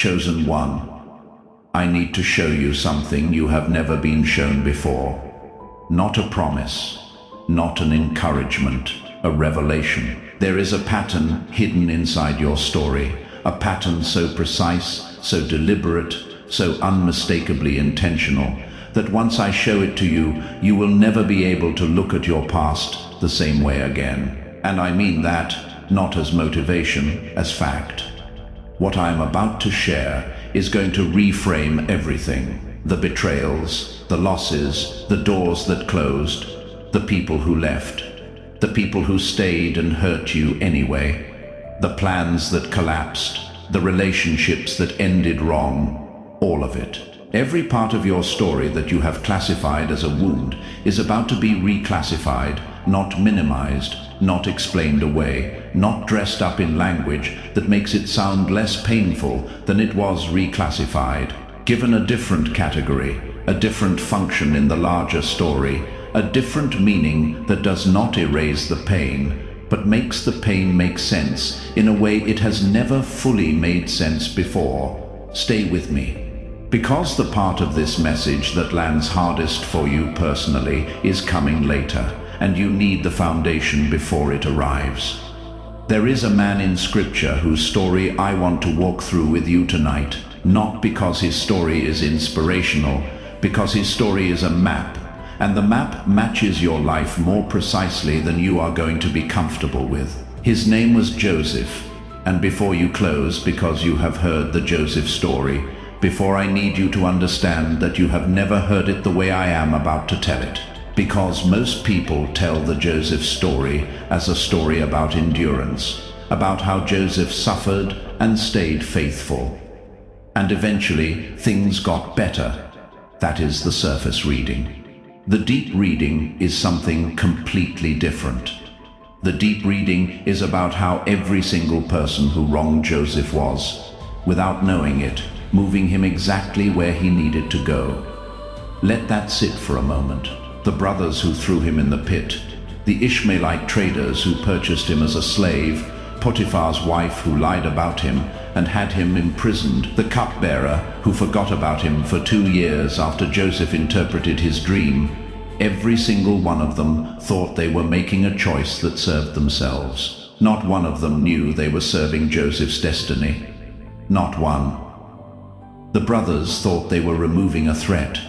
Chosen one, I need to show you something you have never been shown before. Not a promise, not an encouragement, a revelation. There is a pattern hidden inside your story, a pattern so precise, so deliberate, so unmistakably intentional, that once I show it to you, you will never be able to look at your past the same way again. And I mean that not as motivation, as fact. What I am about to share is going to reframe everything. The betrayals, the losses, the doors that closed, the people who left, the people who stayed and hurt you anyway, the plans that collapsed, the relationships that ended wrong, all of it. Every part of your story that you have classified as a wound is about to be reclassified, not minimized, not explained away, not dressed up in language that makes it sound less painful than it was reclassified, given a different category, a different function in the larger story, a different meaning that does not erase the pain, but makes the pain make sense in a way it has never fully made sense before. Stay with me. Because the part of this message that lands hardest for you personally is coming later, and you need the foundation before it arrives. There is a man in Scripture whose story I want to walk through with you tonight, not because his story is inspirational, because his story is a map, and the map matches your life more precisely than you are going to be comfortable with. His name was Joseph, and before you close, because you have heard the Joseph story, before I need you to understand that you have never heard it the way I am about to tell it. Because most people tell the Joseph story as a story about endurance, about how Joseph suffered and stayed faithful. And eventually, things got better. That is the surface reading. The deep reading is something completely different. The deep reading is about how every single person who wronged Joseph was, without knowing it, moving him exactly where he needed to go. Let that sit for a moment. The brothers who threw him in the pit, the Ishmaelite traders who purchased him as a slave, Potiphar's wife who lied about him and had him imprisoned, the cupbearer who forgot about him for 2 years after Joseph interpreted his dream. Every single one of them thought they were making a choice that served themselves. Not one of them knew they were serving Joseph's destiny. Not one. The brothers thought they were removing a threat.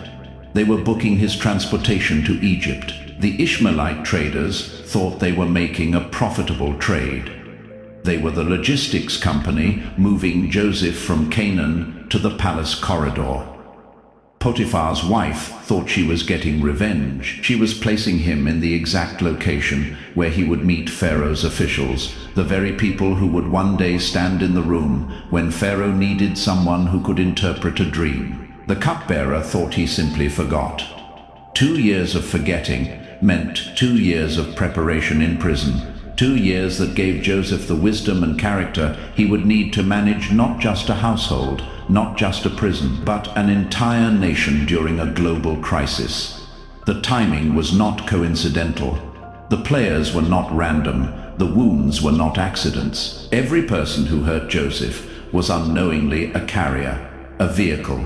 They were booking his transportation to Egypt. The Ishmaelite traders thought they were making a profitable trade. They were the logistics company moving Joseph from Canaan to the palace corridor. Potiphar's wife thought she was getting revenge. She was placing him in the exact location where he would meet Pharaoh's officials, the very people who would one day stand in the room when Pharaoh needed someone who could interpret a dream. The cupbearer thought he simply forgot. 2 years of forgetting meant 2 years of preparation in prison, 2 years that gave Joseph the wisdom and character he would need to manage not just a household, not just a prison, but an entire nation during a global crisis. The timing was not coincidental. The players were not random. The wounds were not accidents. Every person who hurt Joseph was unknowingly a carrier, a vehicle,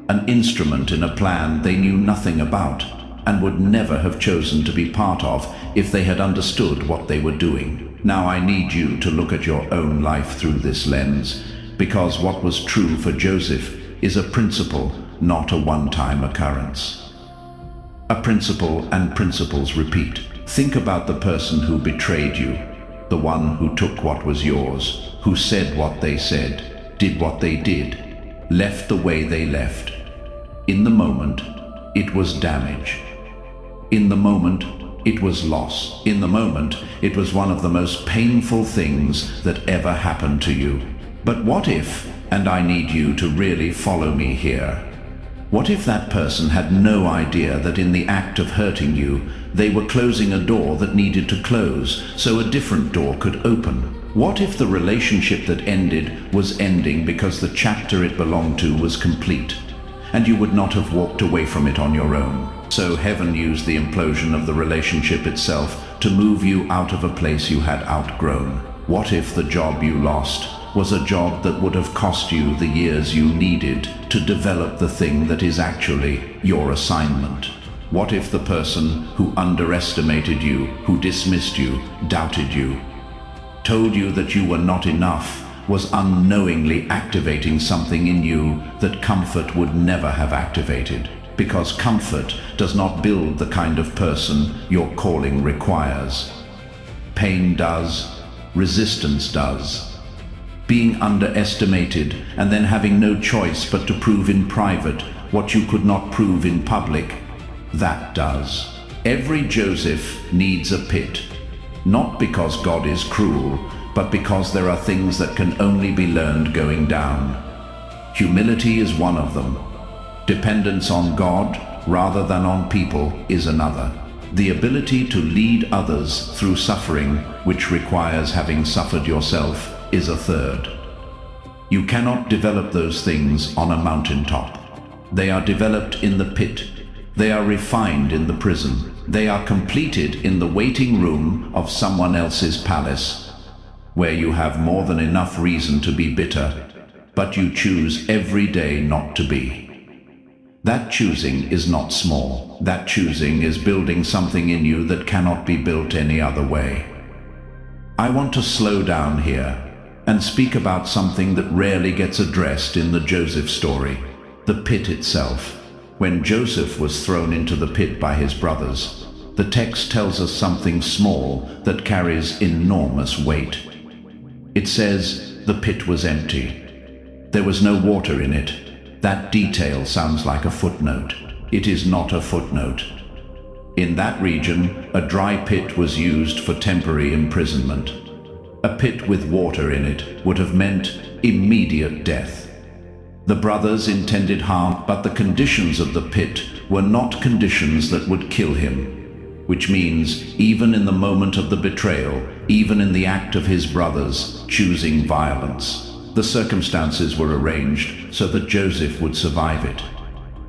an instrument in a plan they knew nothing about and would never have chosen to be part of if they had understood what they were doing. Now I need you to look at your own life through this lens, because what was true for Joseph is a principle, not a one-time occurrence. A principle, and principles repeat. Think about the person who betrayed you, the one who took what was yours, who said what they said, did what they did, left the way they left. In the moment, it was damage. In the moment, it was loss. In the moment, it was one of the most painful things that ever happened to you. But what if, and I need you to really follow me here, what if that person had no idea that in the act of hurting you, they were closing a door that needed to close so a different door could open? What if the relationship that ended was ending because the chapter it belonged to was complete, and you would not have walked away from it on your own? So heaven used the implosion of the relationship itself to move you out of a place you had outgrown. What if the job you lost, was a job that would have cost you the years you needed to develop the thing that is actually your assignment? What if the person who underestimated you, who dismissed you, doubted you, told you that you were not enough, was unknowingly activating something in you that comfort would never have activated? Because comfort does not build the kind of person your calling requires. Pain does, resistance does. Being underestimated and then having no choice but to prove in private what you could not prove in public, that does. Every Joseph needs a pit, not because God is cruel, but because there are things that can only be learned going down. Humility is one of them. Dependence on God rather than on people is another. The ability to lead others through suffering, which requires having suffered yourself, is a third. You cannot develop those things on a mountaintop. They are developed in the pit. They are refined in the prison. They are completed in the waiting room of someone else's palace, where you have more than enough reason to be bitter, but you choose every day not to be. That choosing is not small. That choosing is building something in you that cannot be built any other way. I want to slow down here and speak about something that rarely gets addressed in the Joseph story, the pit itself. When Joseph was thrown into the pit by his brothers, the text tells us something small that carries enormous weight. It says the pit was empty. There was no water in it. That detail sounds like a footnote. It is not a footnote. In that region, a dry pit was used for temporary imprisonment. A pit with water in it would have meant immediate death. The brothers intended harm, but the conditions of the pit were not conditions that would kill him, which means even in the moment of the betrayal, even in the act of his brothers choosing violence, the circumstances were arranged so that Joseph would survive it.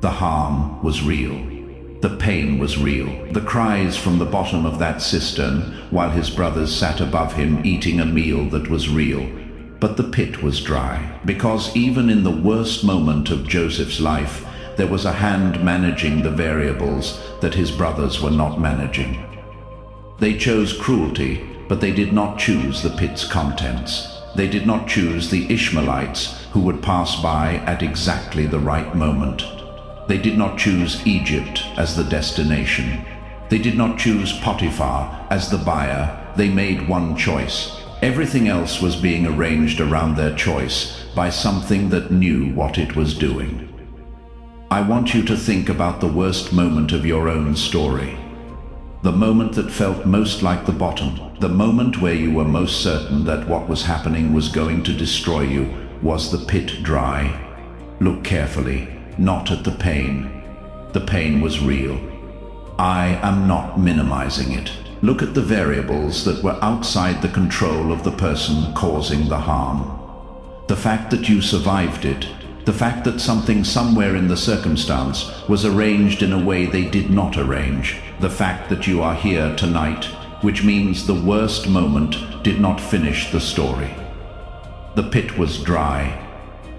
The harm was real. The pain was real. The cries from the bottom of that cistern while his brothers sat above him eating a meal that was real. But the pit was dry, because even in the worst moment of Joseph's life, there was a hand managing the variables that his brothers were not managing. They chose cruelty, but they did not choose the pit's contents. They did not choose the Ishmaelites who would pass by at exactly the right moment. They did not choose Egypt as the destination. They did not choose Potiphar as the buyer. They made one choice. Everything else was being arranged around their choice by something that knew what it was doing. I want you to think about the worst moment of your own story. The moment that felt most like the bottom, the moment where you were most certain that what was happening was going to destroy you. Was the pit dry? Look carefully, not at the pain. The pain was real. I am not minimizing it. Look at the variables that were outside the control of the person causing the harm. The fact that you survived it, the fact that something somewhere in the circumstance was arranged in a way they did not arrange, the fact that you are here tonight, which means the worst moment did not finish the story. The pit was dry.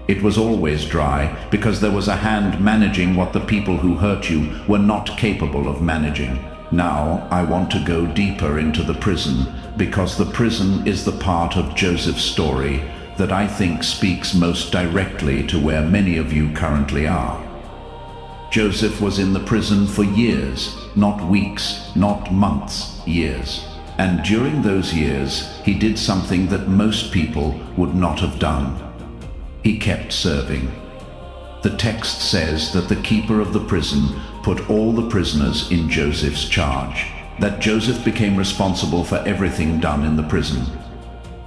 It was always dry because there was a hand managing what the people who hurt you were not capable of managing. Now I want to go deeper into the prison, because the prison is the part of Joseph's story that I think speaks most directly to where many of you currently are. Joseph was in the prison for years, not weeks, not months, years. And during those years, he did something that most people would not have done. He kept serving. The text says that the keeper of the prison put all the prisoners in Joseph's charge, that Joseph became responsible for everything done in the prison.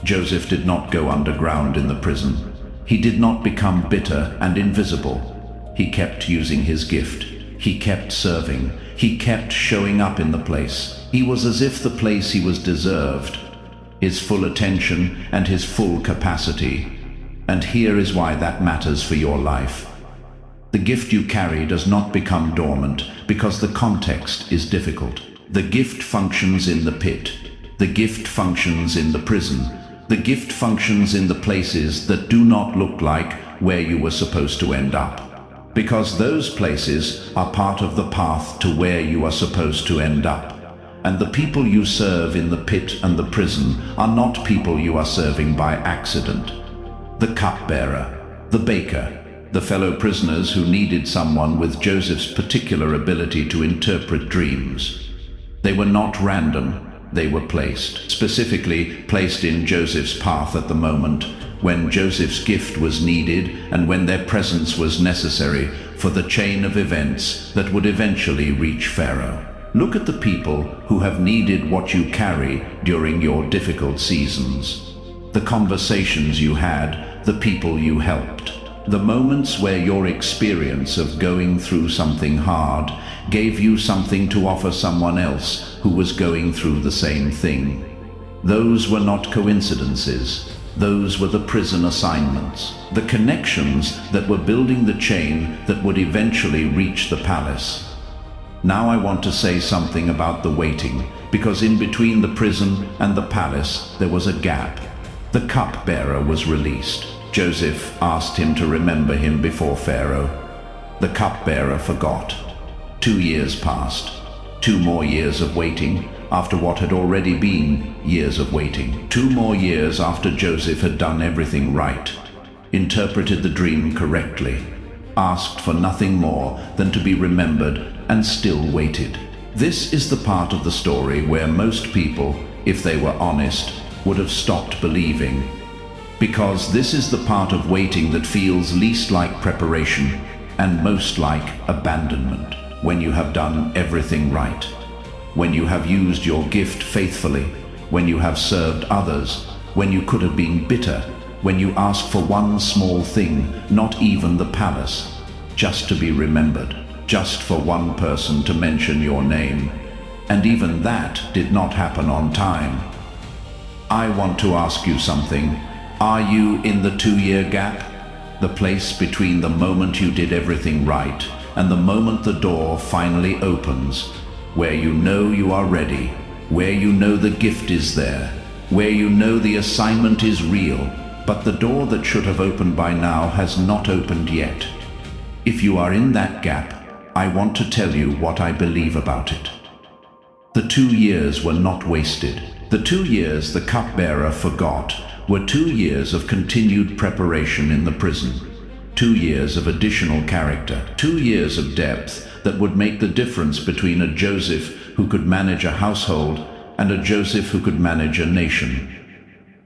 Joseph did not go underground in the prison. He did not become bitter and invisible. He kept using his gift. He kept serving. He kept showing up in the place. He was as if the place he was deserved, his full attention and his full capacity. And here is why that matters for your life. The gift you carry does not become dormant because the context is difficult. The gift functions in the pit. The gift functions in the prison. The gift functions in the places that do not look like where you were supposed to end up, because those places are part of the path to where you are supposed to end up. And the people you serve in the pit and the prison are not people you are serving by accident. The cupbearer, the baker, the fellow prisoners who needed someone with Joseph's particular ability to interpret dreams. They were not random, they were placed, specifically placed in Joseph's path at the moment when Joseph's gift was needed and when their presence was necessary for the chain of events that would eventually reach Pharaoh. Look at the people who have needed what you carry during your difficult seasons. The conversations you had, the people you helped, the moments where your experience of going through something hard gave you something to offer someone else who was going through the same thing. Those were not coincidences. Those were the prison assignments, the connections that were building the chain that would eventually reach the palace. Now I want to say something about the waiting, because in between the prison and the palace there was a gap. The cupbearer was released. Joseph asked him to remember him before Pharaoh. The cupbearer forgot. 2 years passed. 2 more years of waiting, after what had already been years of waiting. 2 more years after Joseph had done everything right, interpreted the dream correctly, asked for nothing more than to be remembered, and still waited. This is the part of the story where most people, if they were honest, would have stopped believing. Because this is the part of waiting that feels least like preparation and most like abandonment. When you have done everything right, when you have used your gift faithfully, when you have served others, when you could have been bitter, when you ask for one small thing, not even the palace, just to be remembered, just for one person to mention your name, and even that did not happen on time. I want to ask you something. Are you in the 2-year gap? The place between the moment you did everything right and the moment the door finally opens, where you know you are ready, where you know the gift is there, where you know the assignment is real, but the door that should have opened by now has not opened yet. If you are in that gap, I want to tell you what I believe about it. The 2 years were not wasted. The 2 years the cupbearer forgot were 2 years of continued preparation in the prison, 2 years of additional character, 2 years of depth that would make the difference between a Joseph who could manage a household and a Joseph who could manage a nation.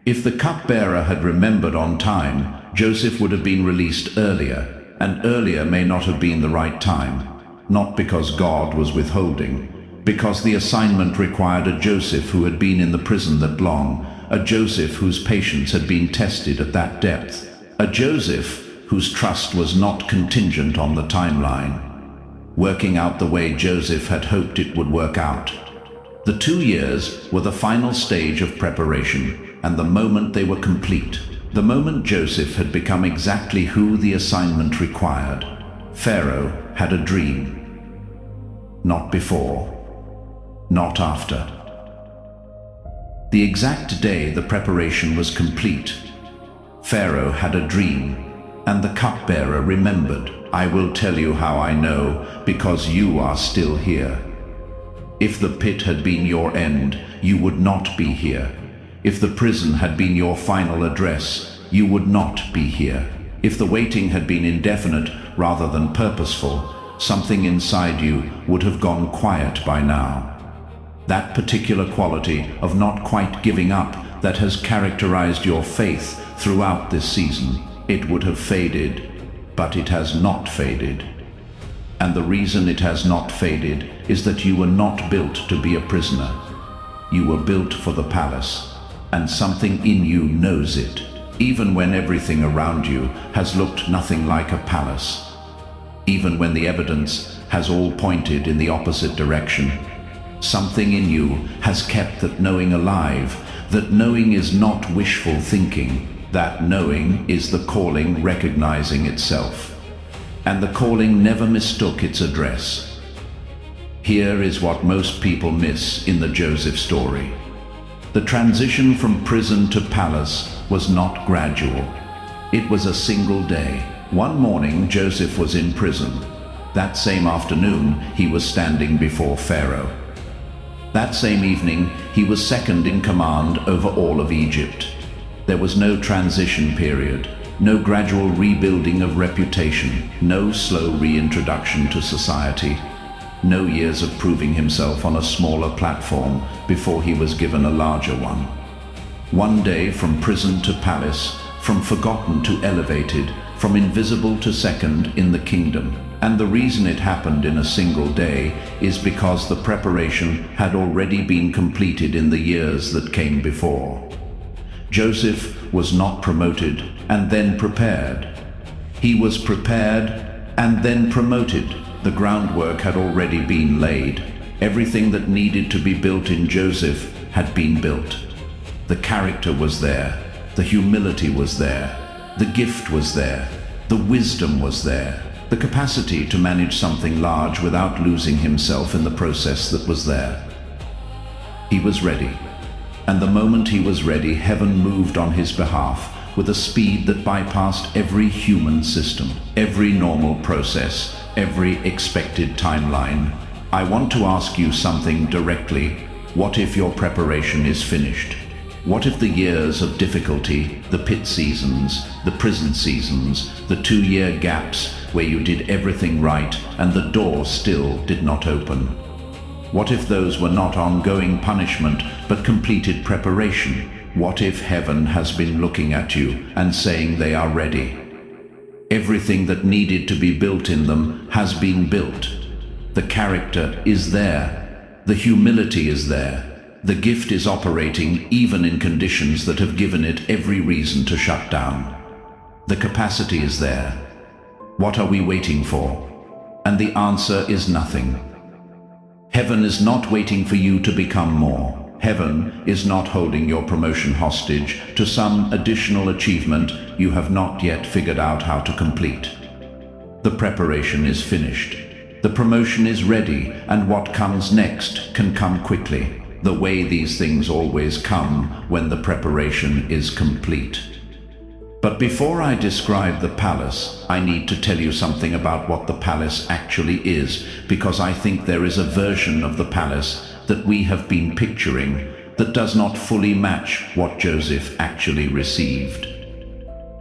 If the cupbearer had remembered on time, Joseph would have been released earlier, and earlier may not have been the right time, not because God was withholding, because the assignment required a Joseph who had been in the prison that long, a Joseph whose patience had been tested at that depth, a Joseph whose trust was not contingent on the timeline, working out the way Joseph had hoped it would work out. The 2 years were the final stage of preparation, and the moment they were complete, the moment Joseph had become exactly who the assignment required. Pharaoh had a dream. Not before, not after. The exact day the preparation was complete, Pharaoh had a dream, and the cupbearer remembered. I will tell you how I know, because you are still here. If the pit had been your end, you would not be here. If the prison had been your final address, you would not be here. If the waiting had been indefinite rather than purposeful, something inside you would have gone quiet by now. That particular quality of not quite giving up that has characterized your faith throughout this season, it would have faded, but it has not faded. And the reason it has not faded is that you were not built to be a prisoner. You were built for the palace, and something in you knows it, even when everything around you has looked nothing like a palace. Even when the evidence has all pointed in the opposite direction, something in you has kept that knowing alive, that knowing is not wishful thinking, that knowing is the calling recognizing itself. And the calling never mistook its address. Here is what most people miss in the Joseph story. The transition from prison to palace was not gradual. It was a single day. One morning, Joseph was in prison. That same afternoon, he was standing before Pharaoh. That same evening, he was second in command over all of Egypt. There was no transition period, no gradual rebuilding of reputation, no slow reintroduction to society, no years of proving himself on a smaller platform before he was given a larger one. One day, from prison to palace, from forgotten to elevated, from invisible to second in the kingdom. And the reason it happened in a single day is because the preparation had already been completed in the years that came before. Joseph was not promoted and then prepared. He was prepared and then promoted. The groundwork had already been laid. Everything that needed to be built in Joseph had been built. The character was there. The humility was there. The gift was there. The wisdom was there. The capacity to manage something large without losing himself in the process that was there. He was ready. And the moment he was ready, heaven moved on his behalf with a speed that bypassed every human system, every normal process, every expected timeline. I want to ask you something directly. What if your preparation is finished? What if the years of difficulty, the pit seasons, the prison seasons, the 2-year gaps where you did everything right and the door still did not open? What if those were not ongoing punishment but completed preparation? What if heaven has been looking at you and saying they are ready? Everything that needed to be built in them has been built. The character is there. The humility is there. The gift is operating even in conditions that have given it every reason to shut down. The capacity is there. What are we waiting for? And the answer is nothing. Heaven is not waiting for you to become more. Heaven is not holding your promotion hostage to some additional achievement you have not yet figured out how to complete. The preparation is finished. The promotion is ready, and what comes next can come quickly, the way these things always come when the preparation is complete. But before I describe the palace, I need to tell you something about what the palace actually is, because I think there is a version of the palace that we have been picturing that does not fully match what Joseph actually received.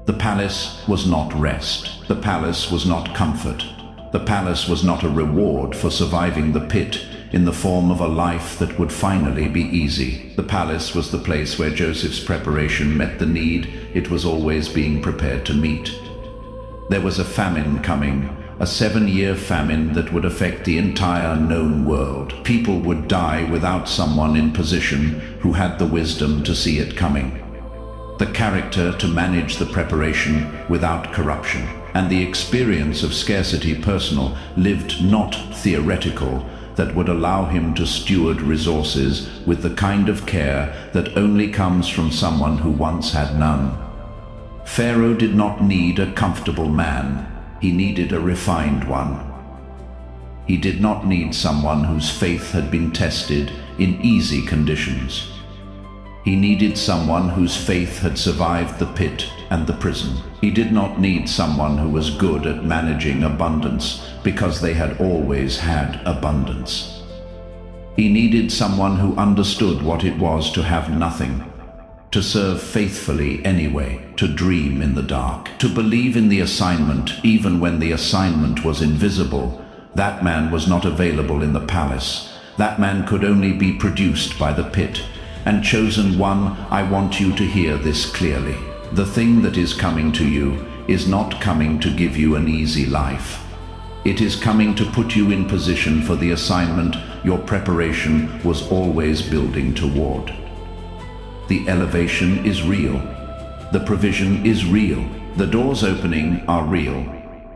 The palace was not rest. The palace was not comfort. The palace was not a reward for surviving the pit in the form of a life that would finally be easy. The palace was the place where Joseph's preparation met the need it was always being prepared to meet. There was a famine coming, a 7-year famine that would affect the entire known world. People would die without someone in position who had the wisdom to see it coming, the character to manage the preparation without corruption, and the experience of scarcity personal, lived not theoretical, that would allow him to steward resources with the kind of care that only comes from someone who once had none. Pharaoh did not need a comfortable man. He needed a refined one. He did not need someone whose faith had been tested in easy conditions. He needed someone whose faith had survived the pit and the prison. He did not need someone who was good at managing abundance because they had always had abundance. He needed someone who understood what it was to have nothing, to serve faithfully anyway, to dream in the dark, to believe in the assignment even when the assignment was invisible. That man was not available in the palace. That man could only be produced by the pit. And chosen one, I want you to hear this clearly. The thing that is coming to you is not coming to give you an easy life. It is coming to put you in position for the assignment your preparation was always building toward. The elevation is real. The provision is real. The doors opening are real.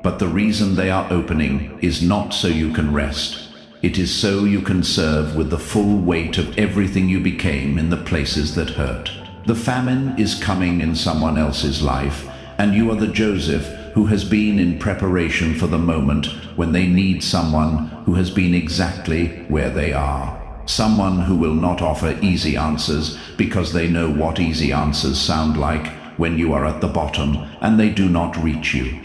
But the reason they are opening is not so you can rest. It is so you can serve with the full weight of everything you became in the places that hurt. The famine is coming in someone else's life, and you are the Joseph who has been in preparation for the moment when they need someone who has been exactly where they are. Someone who will not offer easy answers because they know what easy answers sound like when you are at the bottom and they do not reach you.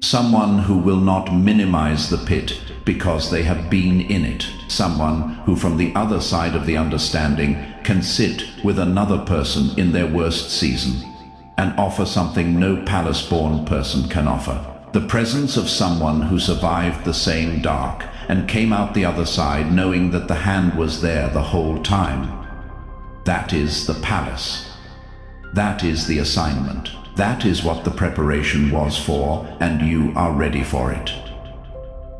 Someone who will not minimize the pit because they have been in it. Someone who from the other side of the understanding can sit with another person in their worst season and offer something no palace-born person can offer. The presence of someone who survived the same dark and came out the other side knowing that the hand was there the whole time. That is the palace. That is the assignment. That is what the preparation was for, and you are ready for it.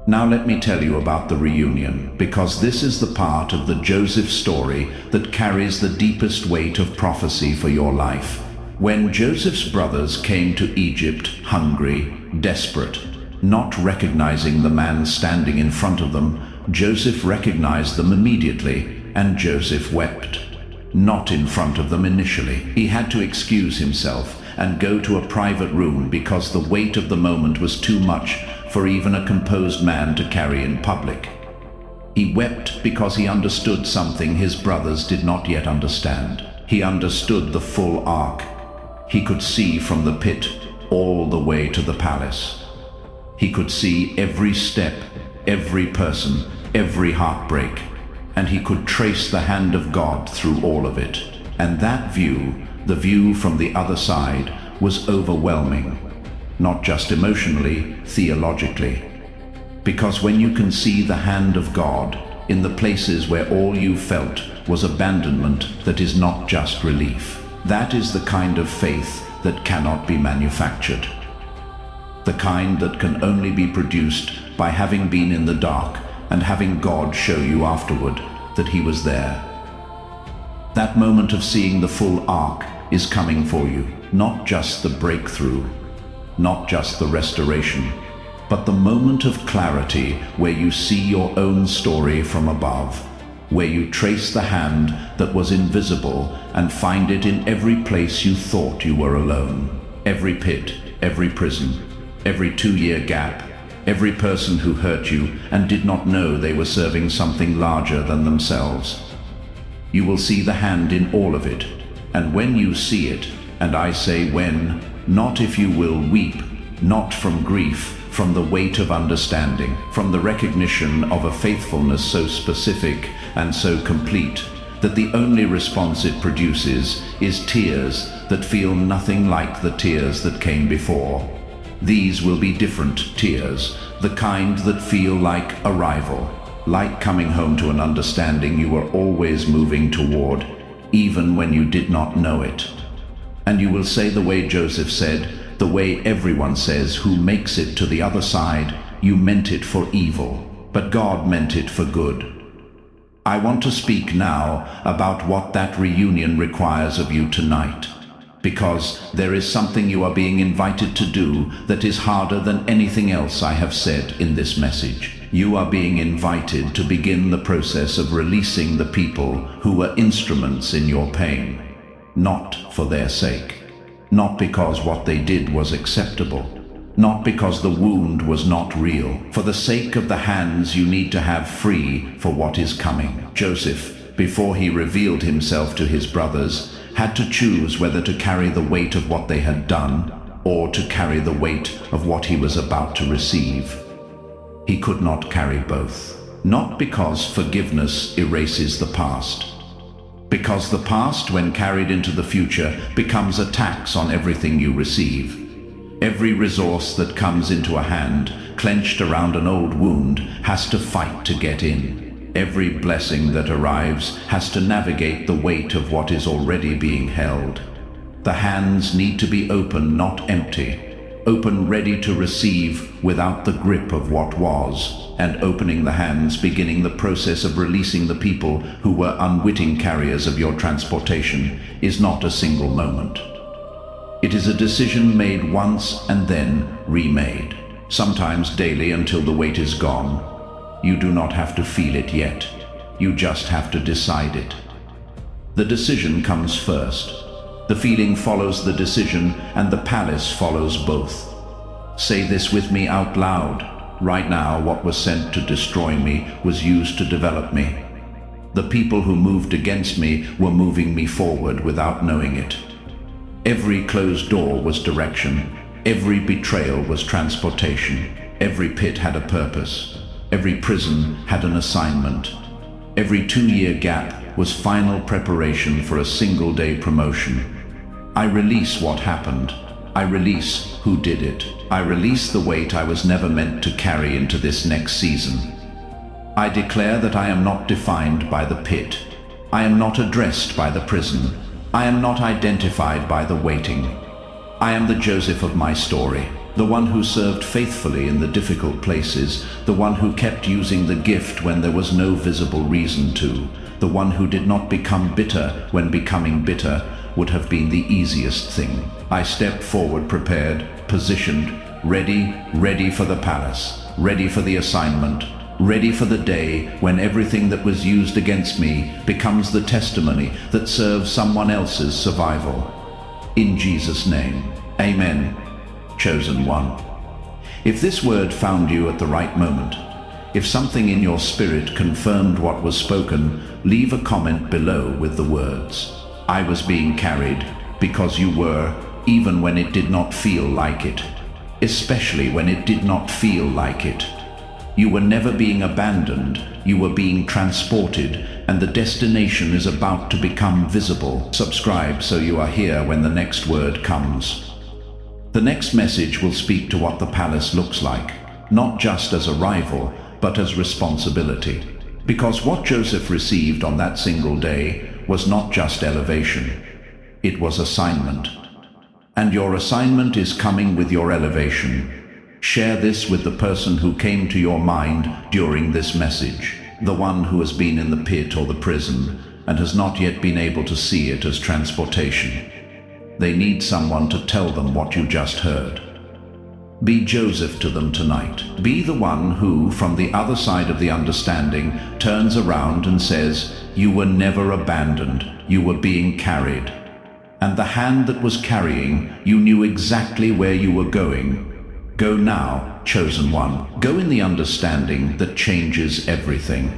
Now let me tell you about the reunion, because this is the part of the Joseph story that carries the deepest weight of prophecy for your life. When Joseph's brothers came to Egypt, hungry, desperate, not recognizing the man standing in front of them, Joseph recognized them immediately, and Joseph wept. Not in front of them initially. He had to excuse himself and go to a private room because the weight of the moment was too much for even a composed man to carry in public. He wept because he understood something his brothers did not yet understand. He understood the full arc. He could see from the pit all the way to the palace. He could see every step, every person, every heartbreak, and he could trace the hand of God through all of it. And that view, the view from the other side, was overwhelming, not just emotionally, theologically. Because when you can see the hand of God in the places where all you felt was abandonment, that is not just relief. That is the kind of faith that cannot be manufactured. The kind that can only be produced by having been in the dark and having God show you afterward that he was there. That moment of seeing the full arc is coming for you, not just the breakthrough, not just the restoration, but the moment of clarity where you see your own story from above, where you trace the hand that was invisible and find it in every place you thought you were alone. Every pit, every prison, every 2-year gap, every person who hurt you and did not know they were serving something larger than themselves. You will see the hand in all of it, and when you see it, and I say when, not if you will weep, not from grief, from the weight of understanding, from the recognition of a faithfulness so specific and so complete that the only response it produces is tears that feel nothing like the tears that came before. These will be different tears, the kind that feel like arrival, like coming home to an understanding you were always moving toward, even when you did not know it. And you will say the way Joseph said, the way everyone says who makes it to the other side, you meant it for evil, but God meant it for good. I want to speak now about what that reunion requires of you tonight, because there is something you are being invited to do that is harder than anything else I have said in this message. You are being invited to begin the process of releasing the people who were instruments in your pain, not for their sake, not because what they did was acceptable, not because the wound was not real. For the sake of the hands you need to have free for what is coming. Joseph, before he revealed himself to his brothers, had to choose whether to carry the weight of what they had done or to carry the weight of what he was about to receive. He could not carry both. Not because forgiveness erases the past, because the past, when carried into the future, becomes a tax on everything you receive. Every resource that comes into a hand, clenched around an old wound, has to fight to get in. Every blessing that arrives has to navigate the weight of what is already being held. The hands need to be open, not empty. Open, ready to receive without the grip of what was, and opening the hands, beginning the process of releasing the people who were unwitting carriers of your transportation, is not a single moment. It is a decision made once and then remade, sometimes daily until the weight is gone. You do not have to feel it yet. You just have to decide it. The decision comes first. The feeling follows the decision, and the palace follows both. Say this with me out loud. Right now, what was sent to destroy me was used to develop me. The people who moved against me were moving me forward without knowing it. Every closed door was direction. Every betrayal was transportation. Every pit had a purpose. Every prison had an assignment. Every 2-year gap was final preparation for a single-day promotion. I release what happened. I release who did it. I release the weight I was never meant to carry into this next season. I declare that I am not defined by the pit. I am not addressed by the prison. I am not identified by the waiting. I am the Joseph of my story, the one who served faithfully in the difficult places, the one who kept using the gift when there was no visible reason to, the one who did not become bitter when becoming bitter would have been the easiest thing. I stepped forward prepared, positioned, ready for the palace, ready for the assignment, ready for the day when everything that was used against me becomes the testimony that serves someone else's survival. In Jesus' name, amen. Chosen one. If this word found you at the right moment, if something in your spirit confirmed what was spoken, leave a comment below with the words, "I was being carried," because you were, even when it did not feel like it. Especially when it did not feel like it. You were never being abandoned, you were being transported, and the destination is about to become visible. Subscribe so you are here when the next word comes. The next message will speak to what the palace looks like, not just as arrival, but as responsibility. Because what Joseph received on that single day was not just elevation, it was assignment. And your assignment is coming with your elevation. Share this with the person who came to your mind during this message, the one who has been in the pit or the prison and has not yet been able to see it as transportation. They need someone to tell them what you just heard. Be Joseph to them tonight. Be the one who, from the other side of the understanding, turns around and says, "You were never abandoned, you were being carried. And the hand that was carrying, you knew exactly where you were going. Go now, chosen one. Go in the understanding that changes everything."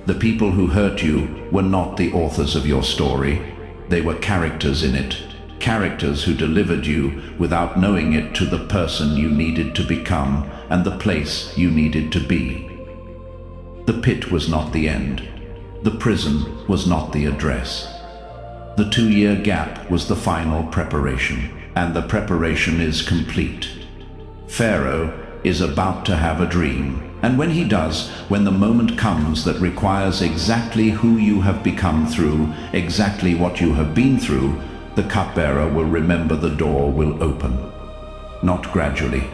The people who hurt you were not the authors of your story. They were characters in it. Characters who delivered you without knowing it to the person you needed to become and the place you needed to be. The pit was not the end. The prison was not the address. The 2-year gap was the final preparation, and the preparation is complete. Pharaoh is about to have a dream, and when he does, when the moment comes that requires exactly who you have become through, exactly what you have been through, the cupbearer will remember the door will open. Not gradually,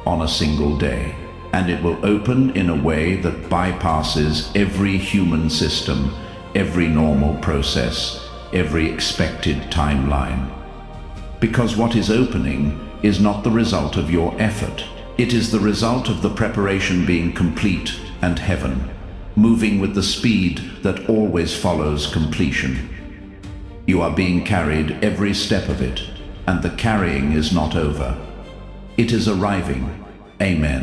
on a single day. And it will open in a way that bypasses every human system, every normal process, every expected timeline. Because what is opening is not the result of your effort. It is the result of the preparation being complete and heaven, moving with the speed that always follows completion. You are being carried every step of it, and the carrying is not over. It is arriving. Amen.